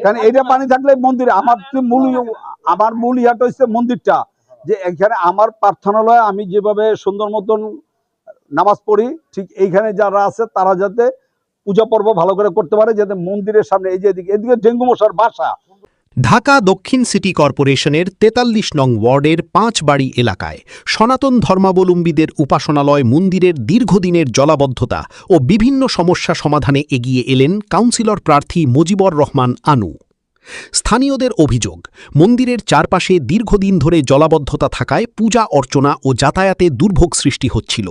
কারণ এইটা পানি থাকলে মন্দির আমার মূল ইয়াটা হচ্ছে মন্দিরটা, যে এখানে আমার প্রার্থনালয় আমি যেভাবে সুন্দর মতন নামাজ পড়ি, ঠিক এইখানে যারা আছে তারা যাতে পূজা পর্ব ভালো করে করতে পারে, যাতে মন্দিরের সামনে এই যে এদিকে ডেঙ্গু মশার বাসা। ঢাকা দক্ষিণ সিটি কর্পোরেশনের ৪৩ নং ওয়ার্ডের ৫ বাড়ি এলাকায় সনাতন ধর্মাবলম্বীদের উপাসনালয় মন্দিরের দীর্ঘদিনের জলাবদ্ধতা ও বিভিন্ন সমস্যা সমাধানে এগিয়ে এলেন কাউন্সিলর প্রার্থী মুজিবর রহমান আনু। স্থানীয়দের অভিযোগ, মন্দিরের চারপাশে দীর্ঘদিন ধরে জলাবদ্ধতা থাকায় পূজা অর্চনা ও যাতায়াতে দুর্ভোগ সৃষ্টি হচ্ছিল।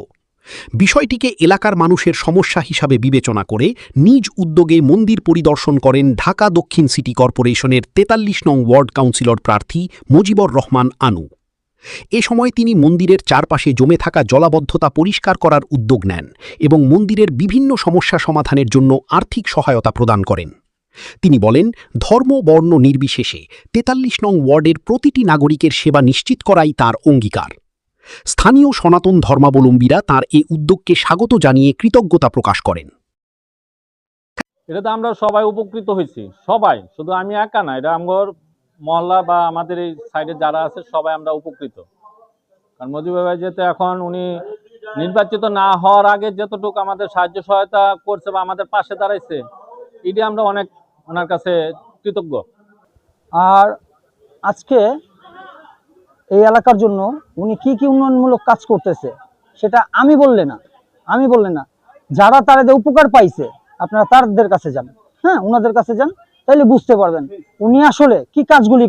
বিষয়টিকে এলাকার মানুষের সমস্যা হিসাবে বিবেচনা করে নিজ উদ্যোগে মন্দির পরিদর্শন করেন ঢাকা দক্ষিণ সিটি কর্পোরেশনের ৪৩ নং ওয়ার্ড কাউন্সিলর প্রার্থী মুজিবর রহমান আনু। এ সময় তিনি মন্দিরের চারপাশে জমে থাকা জলাবদ্ধতা পরিষ্কার করার উদ্যোগ নেন এবং মন্দিরের বিভিন্ন সমস্যা সমাধানের জন্য আর্থিক সহায়তা প্রদান করেন। তিনি বলেন, ধর্ম বর্ণ নির্বিশেষে ৪৩ নং ওয়ার্ডের প্রতিটি নাগরিকের সেবা নিশ্চিত করাই তার অঙ্গীকার। স্থানীয় সনাতন ধর্মাবলম্বীরা তার এই উদ্যোগকে স্বাগত জানিয়ে কৃতজ্ঞতা প্রকাশ করেন। এটাতে আমরা সবাই উপকৃত হয়েছি, সবাই, শুধু আমি একা না, এটা আমার মহল্লা বা আমাদের এই সাইডে যারা আছে সবাই আমরা উপকৃত। কারণ মুজিবুর ভাই যেহেতু এখন উনি নির্বাচিত না হওয়ার আগে যতটুকু আমাদের সাহায্য সহায়তা করছে বা আমাদের পাশে দাঁড়াইছে, এটি আমরা অনেক ওনার কাছে কৃতজ্ঞ। আর আজকে এই এলাকার জন্য উনি কি কি উন্নয়নমূলক কাজ করতেছে সেটা আমি বললে না, যারা তাদের উপকার পাইছে আপনারা তাদের কাছে যান, হ্যাঁ, ওনাদের কাছে যান, তাইলে বুঝতে পারবেন উনি আসলে কি কাজগুলি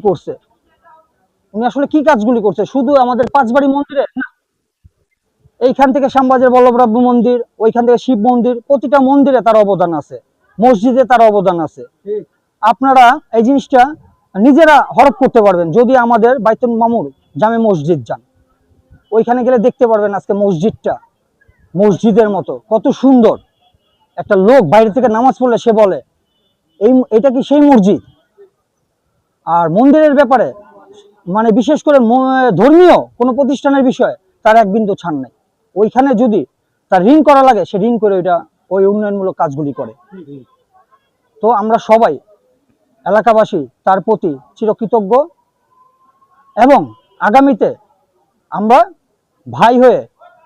করছে। শুধু আমাদের পাঁচবাড়ি মন্দিরে না, এইখান থেকে শ্যামবাজার বল্লভরাম মন্দির, ওইখান থেকে শিব মন্দির, প্রতিটা মন্দিরে তার অবদান আছে, মসজিদে তার অবদান আছে। আপনারা এই জিনিসটা নিজেরা হরফ করতে পারবেন যদি আমাদের বাইতুল মামুর জামে মসজিদ যান, ওইখানে গেলে দেখতে পারবেন আজকে মসজিদটা মসজিদের মতো কত সুন্দর। একটা লোক বাইরে থেকে নামাজ পড়লে সে বলে এটা কি সেই মসজিদ। আর মন্দিরের ব্যাপারে মানে বিশেষ করে ধর্মীয় কোনো প্রতিষ্ঠানের বিষয়ে তার এক বিন্দু ছাড় নাই। ওইখানে যদি তার ঋণ করা লাগে সে ঋণ করে ওই উন্নয়নমূলক কাজগুলি করে। তো আমরা সবাই এলাকাবাসী তার প্রতি চিরকৃতজ্ঞ এবং আগামীতে আমরা ভাই হয়ে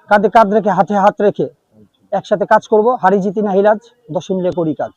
কাঁধে কাঁধ রেখে হাতে হাত রেখে একসাথে কাজ করব। হারি জিতি না হিরাজ, 10 মিলে করি কাজ।